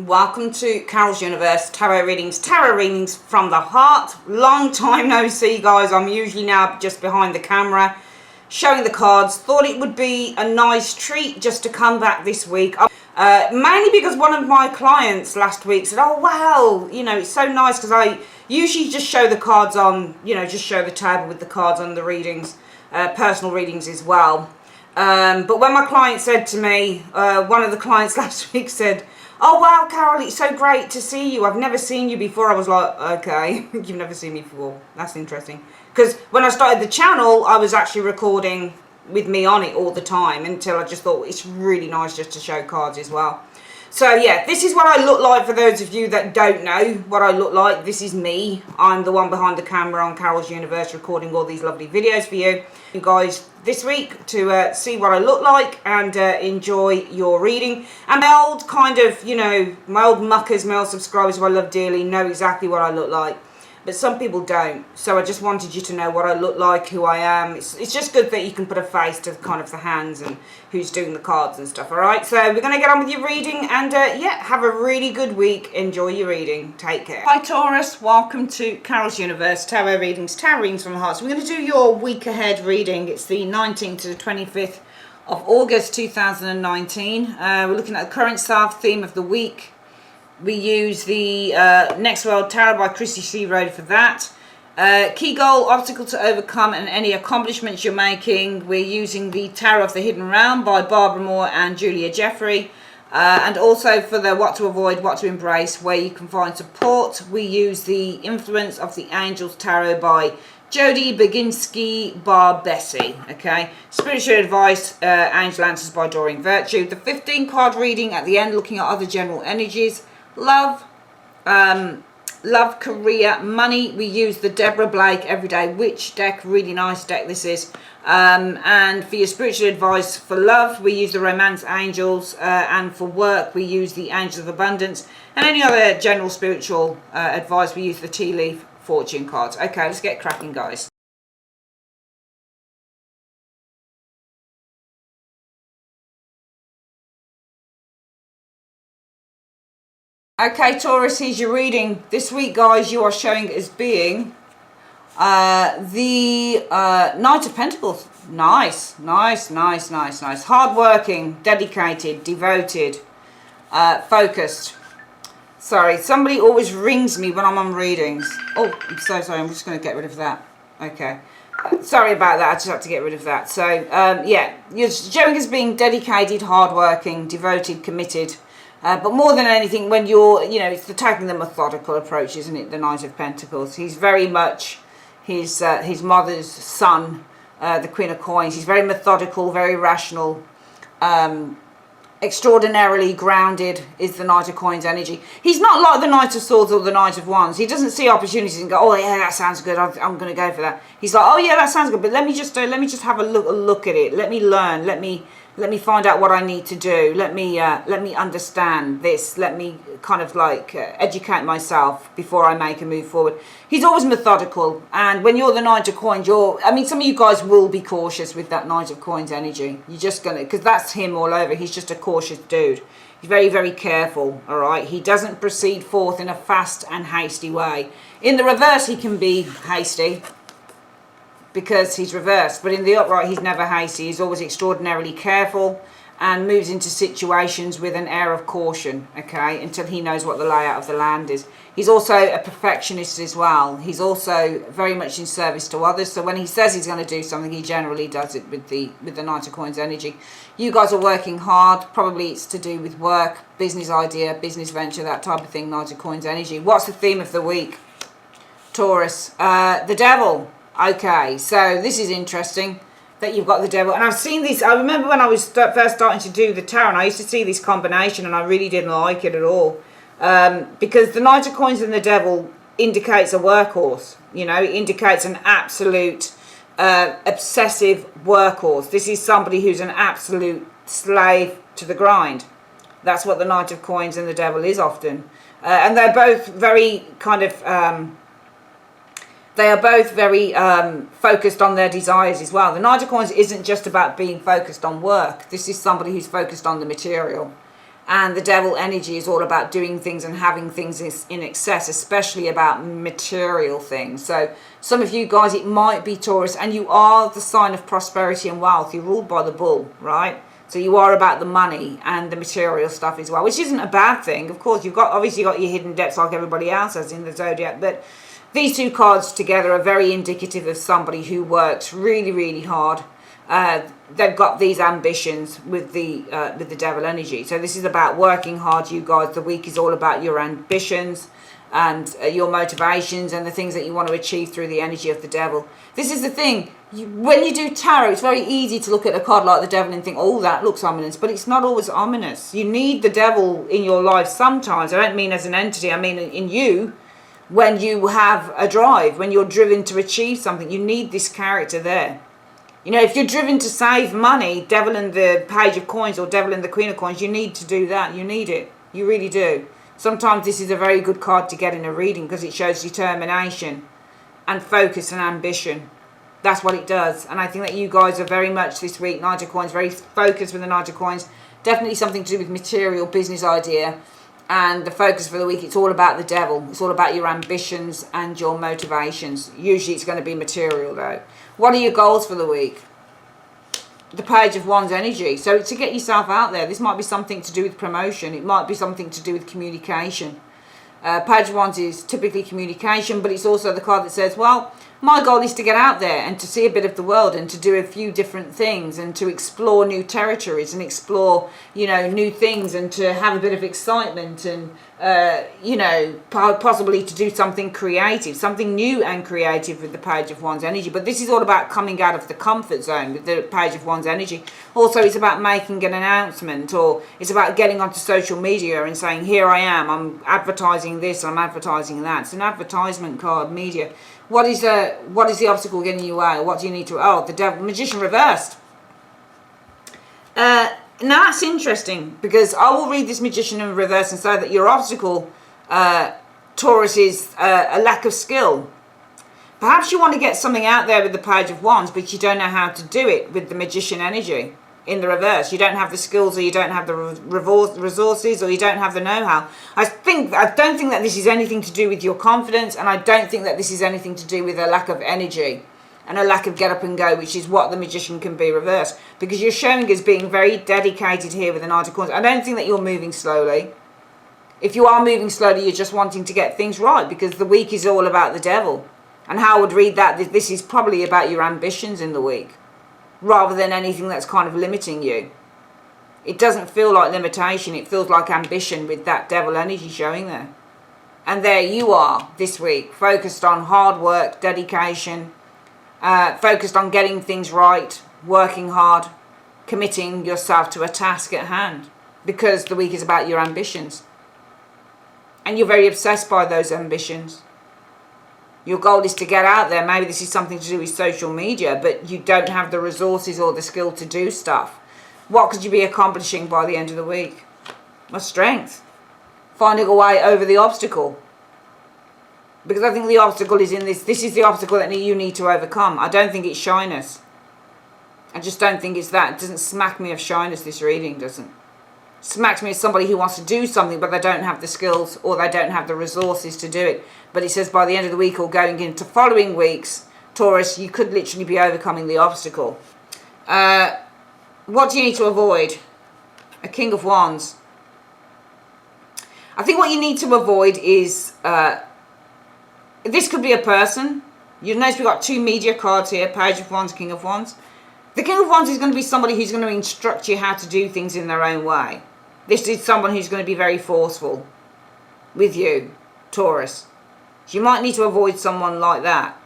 Welcome to Carol's Universe Tarot readings from the heart. Long time no see, guys. I'm usually now just behind the camera showing the cards. Thought it would be a nice treat just to come back this week. Mainly because one of my clients last week said, oh wow, you know, it's so nice, because I usually just show the cards on, you know, just show the table with the cards on the readings, personal readings as well. But when my client said to me, one of the clients last week said, oh wow, Carol, it's so great to see you. I've never seen you before. I was like, okay, you've never seen me before. That's interesting. Because when I started the channel, I was actually recording with me on it all the time until I just thought it's really nice just to show cards as well. So yeah, this is what I look like for those of you that don't know what I look like. This is me. I'm the one behind the camera on Carol's Universe recording all these lovely videos for you guys this week to see what I look like and enjoy your reading. And my old kind of, you know, my old muckers, my old subscribers who I love dearly know exactly what I look like. But some people don't. So I just wanted you to know what I look like, who I am. It's just good that you can put a face to kind of the hands and who's doing the cards and stuff, all right? So we're going to get on with your reading and, yeah, have a really good week. Enjoy your reading. Take care. Hi, Taurus. Welcome to Carol's Universe Tarot readings from the heart. So we're going to do your week ahead reading. It's the 19th to the 25th of August 2019. We're looking at the current self theme of the week. We use the Next World Tarot by Christy C. Road for that. Key goal, obstacle to overcome, and any accomplishments you're making. We're using the Tarot of the Hidden Realm by Barbara Moore and Julia Jeffrey. And also for the What to Avoid, What to Embrace, where you can find support, we use the Influence of the Angels Tarot by Jodie Baginski Barbesi. Okay, spiritual advice, Angel Answers by Doreen Virtue. The 15 card reading at the end, looking at other general energies. Love, love, career, money. We use the Deborah Blake Everyday Witch deck. Really nice deck this is. And for your spiritual advice for love, we use the Romance Angels. And for work, we use the Angels of Abundance. And any other general spiritual advice, we use the Tea Leaf Fortune cards. Okay, let's get cracking, guys. Okay, Taurus, here's your reading. This week, guys, you are showing as being the Knight of Pentacles. Nice, nice, nice, nice, nice. Hardworking, dedicated, devoted, focused. Sorry, somebody always rings me when I'm on readings. Oh, I'm so sorry. I'm just going to get rid of that. Okay. Sorry about that. I just had to get rid of that. So, yeah, you're showing as being dedicated, hardworking, devoted, committed. But more than anything, when you're, you know, it's taking the methodical approach, isn't it? The Knight of Pentacles. He's very much his mother's son, the Queen of Coins. He's very methodical, very rational, extraordinarily grounded is the Knight of Coins energy. He's not like the Knight of Swords or the Knight of Wands. He doesn't see opportunities and go, oh yeah, that sounds good. I'm going to go for that. He's like, oh yeah, that sounds good. But let me just have a look at it. Let me learn. Let me find out what I need to do. Let me understand this. Let me kind of like educate myself before I make a move forward. He's always methodical. And when you're the Knight of Coins, I mean, some of you guys will be cautious with that Knight of Coins energy. You're just going to, because that's him all over. He's just a cautious dude. He's very, very careful, all right? He doesn't proceed forth in a fast and hasty way. In the reverse, he can be hasty, because he's reversed, but in the upright he's never hasty. He's always extraordinarily careful and moves into situations with an air of caution, okay, until he knows what the layout of the land is. He's also a perfectionist as well. He's also very much in service to others, so when he says he's going to do something, he generally does it with the Knight of Coins energy. You guys are working hard. Probably it's to do with work, business idea, business venture, that type of thing. Knight of Coins energy. What's the theme of the week, Taurus? The Devil. Okay, so this is interesting that you've got the Devil. And I've seen this, I remember when I was first starting to do the tarot, and I used to see this combination and I really didn't like it at all. Because the Knight of Coins and the Devil indicates a workhorse. You know, it indicates an absolute obsessive workhorse. This is somebody who's an absolute slave to the grind. That's what the Knight of Coins and the Devil is often. And they're both very kind of... they are both very focused on their desires as well. The Knight of Coins isn't just about being focused on work. This is somebody who's focused on the material. And the devil energy is all about doing things and having things in excess, especially about material things. So some of you guys, it might be Taurus, and you are the sign of prosperity and wealth. You're ruled by the bull, right? So you are about the money and the material stuff as well, which isn't a bad thing. Of course, you've got obviously got your hidden depths like everybody else has in the zodiac, but these two cards together are very indicative of somebody who works really, really hard. They've got these ambitions with the devil energy. So this is about working hard, you guys. The week is all about your ambitions and your motivations and the things that you want to achieve through the energy of the devil. This is the thing. When you do tarot, it's very easy to look at a card like the devil and think, oh, that looks ominous. But it's not always ominous. You need the devil in your life sometimes. I don't mean as an entity. I mean in you. When you have a drive, when you're driven to achieve something, you need this character there. You know, if you're driven to save money, devil and the page of coins or devil and the queen of coins, you need to do that. You need it. You really do. Sometimes this is a very good card to get in a reading because it shows determination and focus and ambition. That's what it does. And I think that you guys are very much this week, Knight of Coins, very focused with the Knight of Coins. Definitely something to do with material, business idea. And the focus for the week, it's all about the devil. It's all about your ambitions and your motivations. Usually it's going to be material though. What are your goals for the week? The page of wands energy. So to get yourself out there, this might be something to do with promotion. It might be something to do with communication. Page of wands is typically communication, but it's also the card that says, well, my goal is to get out there and to see a bit of the world and to do a few different things and to explore new territories and explore, you know, new things and to have a bit of excitement and, you know, possibly to do something creative, something new and creative with the page of wands energy. But this is all about coming out of the comfort zone with the page of wands energy. Also, it's about making an announcement, or it's about getting onto social media and saying, here I am, I'm advertising this, I'm advertising that. It's an advertisement card, media. What is the obstacle getting you out? What do you need to... Oh, the devil, magician reversed. Now that's interesting, because I will read this magician in reverse and say that your obstacle, Taurus, is a lack of skill. Perhaps you want to get something out there with the page of wands, but you don't know how to do it with the magician energy in the reverse. You don't have the skills, or you don't have the resources, or you don't have the know-how. I don't think that this is anything to do with your confidence, and I don't think that this is anything to do with a lack of energy and a lack of get up and go, which is what the magician can be reversed, because you're showing as being very dedicated here with the Knight of Coins. I don't think that you're moving slowly. If you are moving slowly, you're just wanting to get things right, because the week is all about the devil. And how I would read that, this is probably about your ambitions in the week, rather than anything that's kind of limiting you. It doesn't feel like limitation, it feels like ambition with that devil energy showing there. And there you are this week, focused on hard work, dedication, focused on getting things right, working hard, committing yourself to a task at hand, because the week is about your ambitions. And you're very obsessed by those ambitions. Your goal is to get out there. Maybe this is something to do with social media, but you don't have the resources or the skill to do stuff. What could you be accomplishing by the end of the week? Well, strength. Finding a way over the obstacle. Because I think the obstacle is in this. This is the obstacle that you need to overcome. I don't think it's shyness. I just don't think it's that. It doesn't smack me of shyness, this reading doesn't. Smacks me as somebody who wants to do something, but they don't have the skills or they don't have the resources to do it. But it says by the end of the week or going into following weeks, Taurus, you could literally be overcoming the obstacle. What do you need to avoid? A King of Wands. I think what you need to avoid is, this could be a person. You notice we've got two media cards here, Page of Wands, King of Wands. The King of Wands is going to be somebody who's going to instruct you how to do things in their own way. This is someone who's going to be very forceful with you, Taurus. So you might need to avoid someone like that.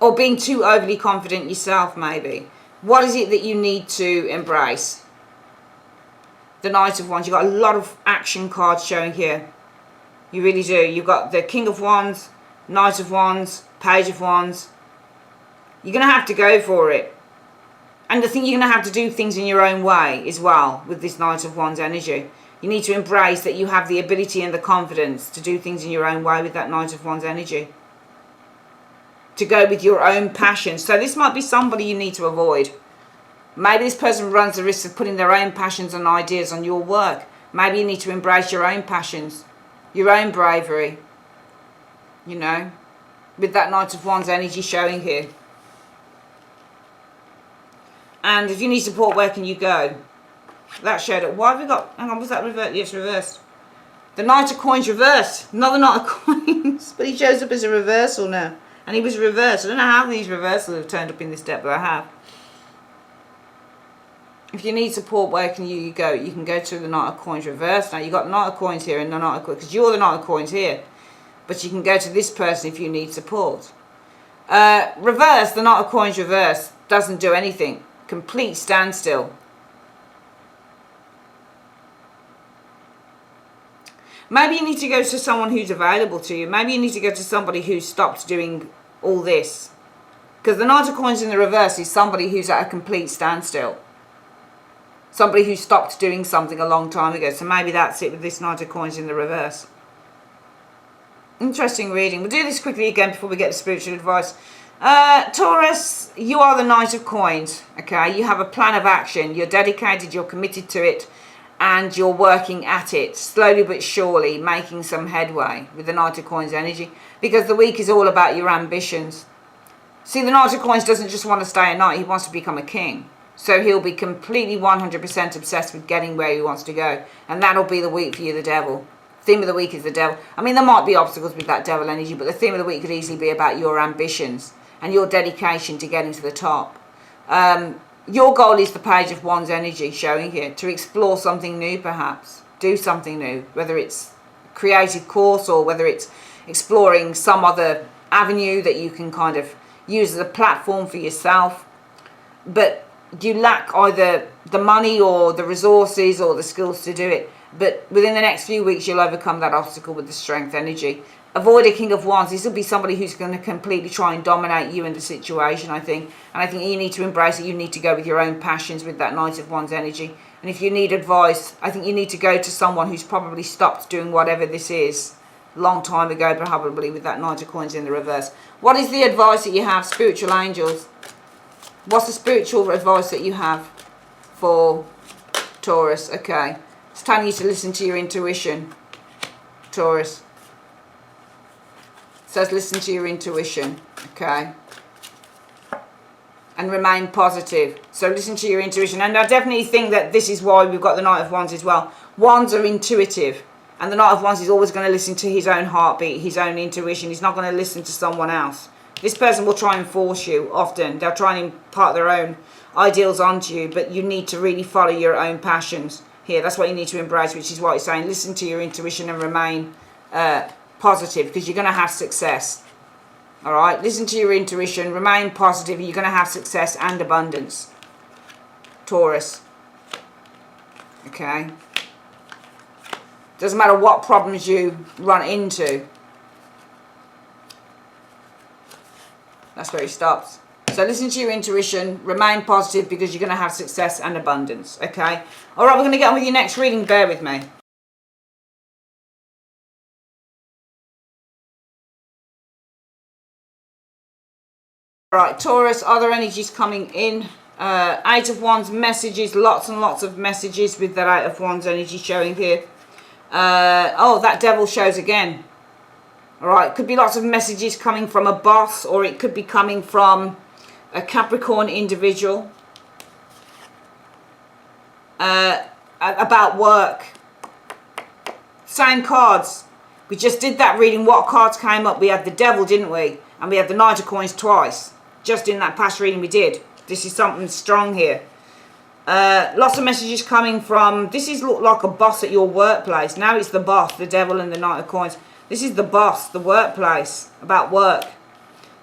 Or being too overly confident yourself, maybe. What is it that you need to embrace? The Knight of Wands. You've got a lot of action cards showing here. You really do. You've got the King of Wands, Knight of Wands, Page of Wands. You're going to have to go for it. And I think you're going to have to do things in your own way as well with this Knight of Wands energy. You need to embrace that you have the ability and the confidence to do things in your own way with that Knight of Wands energy. To go with your own passion. So this might be somebody you need to avoid. Maybe this person runs the risk of putting their own passions and ideas on your work. Maybe you need to embrace your own passions, your own bravery, you know, with that Knight of Wands energy showing here. And if you need support, where can you go? That showed up. Why have we got, hang on, was that reversed? Yes, reversed. The Knight of Coins reversed. Another Knight of Coins. But he shows up as a reversal now. And he was reversed. I don't know how these reversals have turned up in this deck, but I have. If you need support, where can you go? You can go to the Knight of Coins reversed. Now, you've got Knight of Coins here and the Knight of Coins, because you're the Knight of Coins here. But you can go to this person if you need support. Reverse, the Knight of Coins reverse doesn't do anything. Complete standstill. Maybe you need to go to someone who's available to you. Maybe you need to go to somebody who's stopped doing all this. Because the Knight of Coins in the reverse is somebody who's at a complete standstill. Somebody who stopped doing something a long time ago. So maybe that's it with this Knight of Coins in the reverse. Interesting reading. We'll do this quickly again before we get to spiritual advice. Taurus, you are the Knight of Coins. Okay, you have a plan of action. You're dedicated, you're committed to it. And you're working at it, slowly but surely, making some headway with the Knight of Coins energy. Because the week is all about your ambitions. See, the Knight of Coins doesn't just want to stay a knight, he wants to become a king. So he'll be completely 100% obsessed with getting where he wants to go. And that'll be the week for you, the devil. Theme of the week is the devil. I mean, there might be obstacles with that devil energy, but the theme of the week could easily be about your ambitions and your dedication to getting to the top. Your goal is the Page of Wands energy showing here, to explore something new perhaps, do something new, whether it's a creative course or whether it's exploring some other avenue that you can kind of use as a platform for yourself. But you lack either the money or the resources or the skills to do it. But within the next few weeks, you'll overcome that obstacle with the Strength energy. Avoid a King of Wands. This will be somebody who's going to completely try and dominate you in the situation, I think. And I think you need to embrace it. You need to go with your own passions with that Knight of Wands energy. And if you need advice, I think you need to go to someone who's probably stopped doing whatever this is a long time ago, probably with that Knight of Coins in the reverse. What is the advice that you have, spiritual angels? What's the spiritual advice that you have for Taurus? Okay. It's telling you to listen to your intuition, Taurus. It says listen to your intuition, okay? And remain positive. So listen to your intuition. And I definitely think that this is why we've got the Knight of Wands as well. Wands are intuitive. And the Knight of Wands is always going to listen to his own heartbeat, his own intuition. He's not going to listen to someone else. This person will try and force you often. They'll try and impart their own ideals onto you. But you need to really follow your own passions here. That's what you need to embrace, which is what it's saying. Listen to your intuition and remain positive, because you're going to have success. All right, listen to your intuition, remain positive, you're going to have success and abundance, Taurus. Okay, doesn't matter what problems you run into. That's where he stops. So listen to your intuition, remain positive, because you're going to have success and abundance. Okay, all right, we're going to get on with your next reading. Bear with me. Right, Taurus, other energies coming in. Eight of Wands messages, lots and lots of messages with that Eight of Wands energy showing here. Oh, that devil shows again. All right, could be lots of messages coming from a boss, or it could be coming from a Capricorn individual. About work. Same cards. We just did that reading. What cards came up? We had the devil, didn't we? And we had the Knight of Coins twice. Just in that past reading we did. This is something strong here. Lots of messages coming from... This is look like a boss at your workplace. Now it's the boss, the devil and the Knight of Coins. This is the boss, the workplace. About work.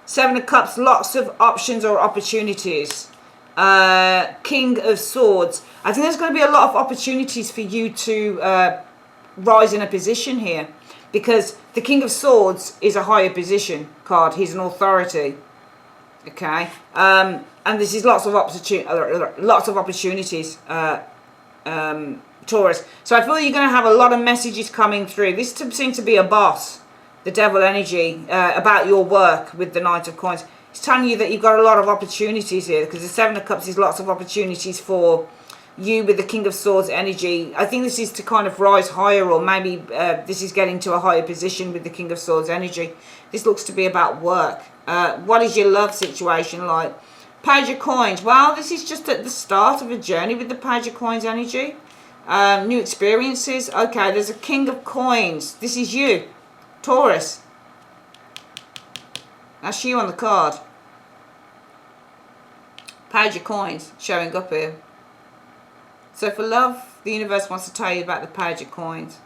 Seven of Cups, lots of options or opportunities. King of Swords. I think there's going to be a lot of opportunities for you to rise in a position here. Because the King of Swords is a higher position card. He's an authority. Okay. And this is lots of opportunities, Taurus. So I feel you're going to have a lot of messages coming through. This seems to be a boss, the devil energy, about your work with the Knight of Coins. It's telling you that you've got a lot of opportunities here, because the Seven of Cups is lots of opportunities for you with the King of Swords energy. I think this is to kind of rise higher, or maybe this is getting to a higher position with the King of Swords energy. This looks to be about work. What is your love situation like? Page of Coins. Well, this is just at the start of a journey with the Page of Coins energy. New experiences. Okay, there's a King of Coins. This is you, Taurus. That's you on the card. Page of Coins showing up here. So for love, the universe wants to tell you about the Page of Coins.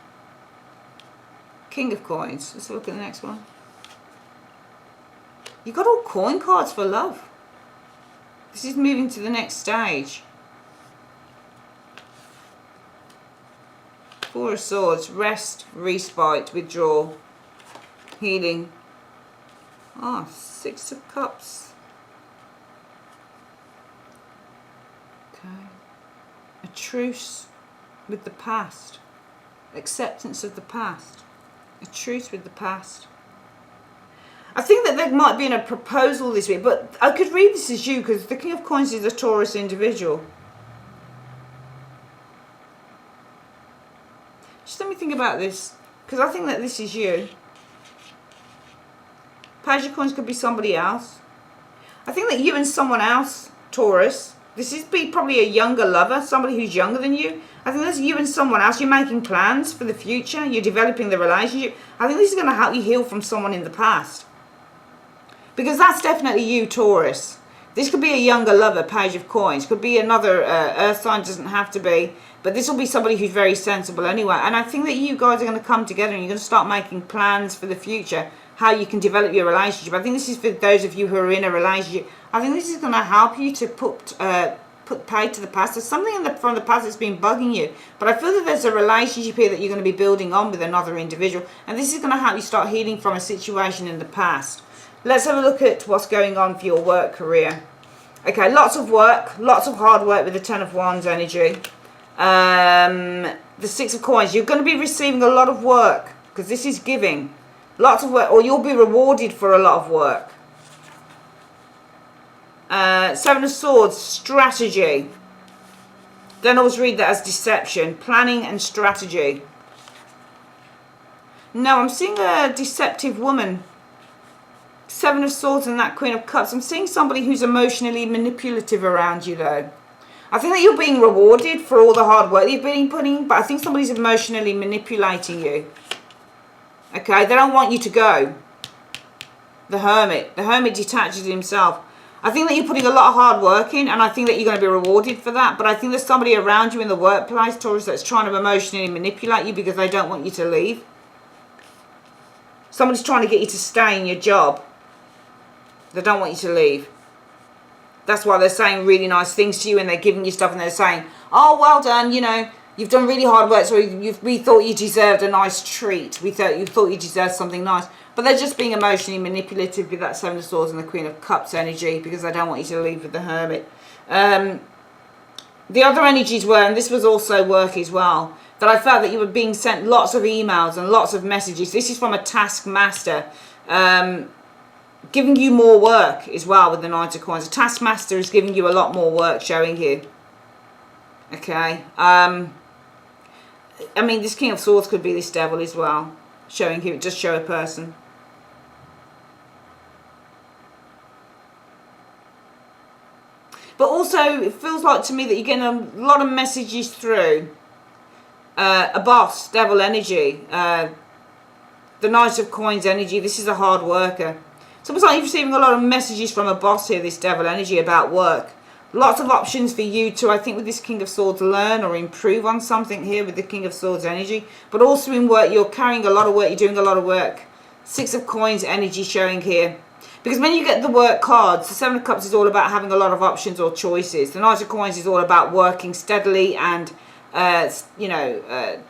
King of Coins. Let's look at the next one. You got all coin cards for love. This is moving to the next stage. Four of Swords. Rest, respite, withdraw, healing. Ah, Six of Cups. Okay. A truce with the past. Acceptance of the past. A truce with the past. I think that there might be a proposal this week, but I could read this as you, because the King of Coins is a Taurus individual. Just let me think about this, because I think that this is you. Page of Coins could be somebody else. I think that you and someone else, Taurus, this is probably a younger lover, somebody who's younger than you. I think that's you and someone else. You're making plans for the future. You're developing the relationship. I think this is going to help you heal from someone in the past. Because that's definitely you, Taurus. This could be a younger lover, Page of Coins. Could be another earth sign, doesn't have to be. But this will be somebody who's very sensible anyway. And I think that you guys are going to come together and you're going to start making plans for the future, how you can develop your relationship. I think this is for those of you who are in a relationship. I think this is going to help you to put paid to the past. There's something from the past that's been bugging you, but I feel that there's a relationship here that you're going to be building on with another individual, and this is going to help you start healing from a situation in the past. Let's have a look at what's going on for your work career. Okay, lots of work, lots of hard work with the Ten of Wands energy. The Six of Coins, you're going to be receiving a lot of work, because this is giving. Lots of work, or you'll be rewarded for a lot of work. Seven of Swords, strategy. Don't always read that as deception. Planning and strategy. No, I'm seeing a deceptive woman. Seven of Swords and that Queen of Cups. I'm seeing somebody who's emotionally manipulative around you, though. I think that you're being rewarded for all the hard work you've been putting, but I think somebody's emotionally manipulating you. Okay, they don't want you to go. The Hermit. The Hermit detaches himself. I think that you're putting a lot of hard work in, and I think that you're going to be rewarded for that. But I think there's somebody around you in the workplace, Taurus, that's trying to emotionally manipulate you because they don't want you to leave. Somebody's trying to get you to stay in your job. They don't want you to leave. That's why they're saying really nice things to you, and they're giving you stuff, and they're saying, oh, well done, you know, you've done really hard work, so we thought you deserved a nice treat. We thought you deserved something nice. But they're just being emotionally manipulative with that Seven of Swords and the Queen of Cups energy, because they don't want you to leave with the Hermit. The other energies were, and this was also work as well, that I felt that you were being sent lots of emails and lots of messages. This is from a taskmaster, giving you more work as well with the Knight of Coins. A taskmaster is giving you a lot more work, showing you. Okay. I mean, this King of Swords could be this devil as well, showing you. It does show a person. But also, it feels like to me that you're getting a lot of messages through. A boss, devil energy. The Knight of Coins energy. This is a hard worker. It's almost like you're receiving a lot of messages from a boss here, this devil energy, about work. Lots of options for you to, I think, with this King of Swords, learn or improve on something here with the King of Swords energy. But also in work, you're carrying a lot of work, you're doing a lot of work. Six of Coins energy showing here. Because when you get the work cards, the Seven of Cups is all about having a lot of options or choices. The Knight of Coins is all about working steadily and,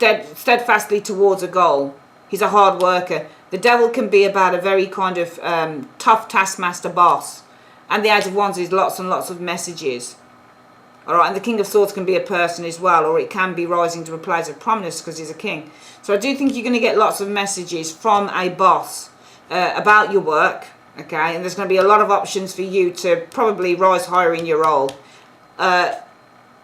steadfastly towards a goal. He's a hard worker. The devil can be about a very kind of tough taskmaster boss. And the Eight of Wands is lots and lots of messages. Alright, and the King of Swords can be a person as well, or it can be rising to a place of prominence because he's a king. So I do think you're going to get lots of messages from a boss about your work. okay? And there's going to be a lot of options for you to probably rise higher in your role.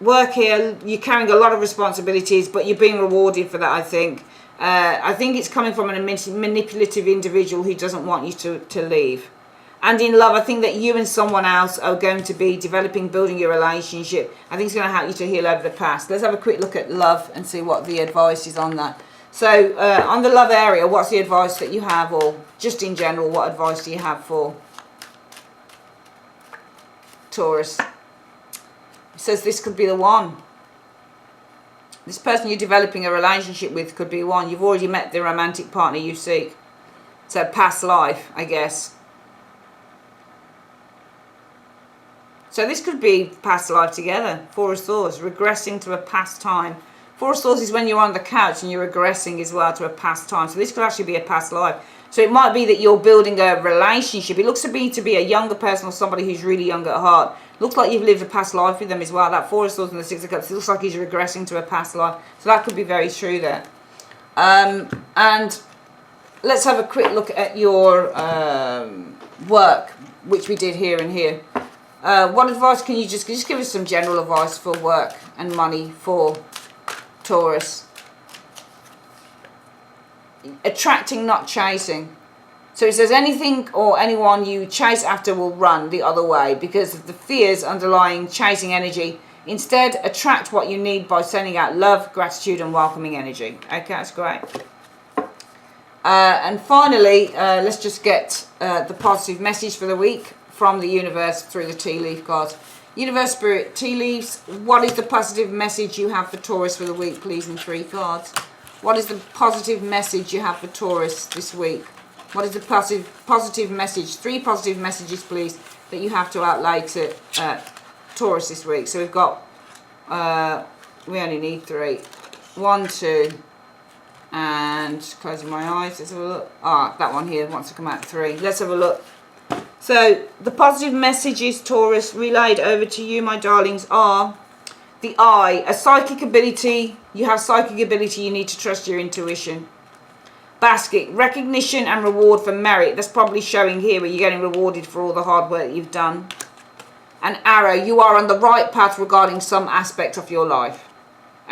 Work here, you're carrying a lot of responsibilities, but you're being rewarded for that, I think. I think it's coming from a manipulative individual who doesn't want you to leave. And in love, I think that you and someone else are going to be developing, building your relationship. I think it's going to help you to heal over the past. Let's have a quick look at love and see what the advice is on that. So, on the love area, what's the advice that you have, or just in general, what advice do you have for Taurus? It says this could be the one. This person you're developing a relationship with could be one. You've already met the romantic partner you seek. It's a past life, I guess. So this could be past life together. Four of Swords, regressing to a past time. Four of Swords is when you're on the couch and you're regressing as well to a past time. So this could actually be a past life. So it might be that you're building a relationship. It looks to be a younger person or somebody who's really young at heart. Looks like you've lived a past life with them as well. That Four of Swords and the Six of Cups, it looks like he's regressing to a past life. So that could be very true there. And let's have a quick look at your work, which we did here and here. What advice can you just give us some general advice for work and money for Taurus? Attracting, not chasing. So it says anything or anyone you chase after will run the other way because of the fears underlying chasing energy. Instead, attract what you need by sending out love, gratitude and welcoming energy. Okay, that's great. And finally, let's just get the positive message for the week from the universe through the tea leaf cards. Universe, Spirit, tea leaves, what is the positive message you have for Taurus for the week, please, in 3 cards? What is the positive message you have for Taurus this week? What is the positive message, 3 positive messages, please, that you have to outlay to Taurus this week? So we've got, we only need 3. 1, 2, and closing my eyes, let's have a look. Ah, that one here wants to come out 3. Let's have a look. So the positive messages, Taurus, relayed over to you, my darlings, are the eye, a psychic ability. You have psychic ability, you need to trust your intuition. Basket, recognition and reward for merit. That's probably showing here where you're getting rewarded for all the hard work that you've done. An arrow, you are on the right path regarding some aspect of your life.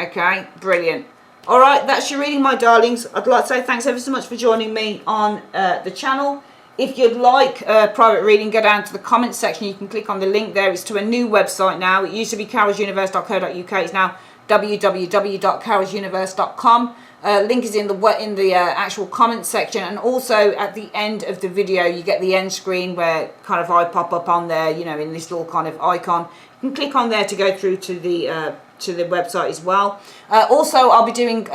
Okay, brilliant. All right, that's your reading, my darlings. I'd like to say thanks ever so much for joining me on the channel. If you'd like a private reading, go down to the comments section. You can click on the link there. It's to a new website now. It used to be carolsuniverse.co.uk. It's now www.carolsuniverse.com. Link is in the actual comments section, and also at the end of the video you get the end screen where kind of I pop up on there, you know, in this little kind of icon. You can click on there to go through to the website as well. Also, I'll be doing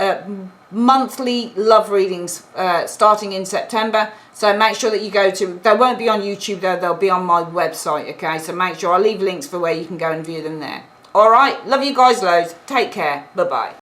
monthly love readings starting in September, so make sure that you go to, they won't be on YouTube though, they'll be on my website, okay? So make sure I'll leave links for where you can go and view them there. All right, love you guys loads, take care, bye bye.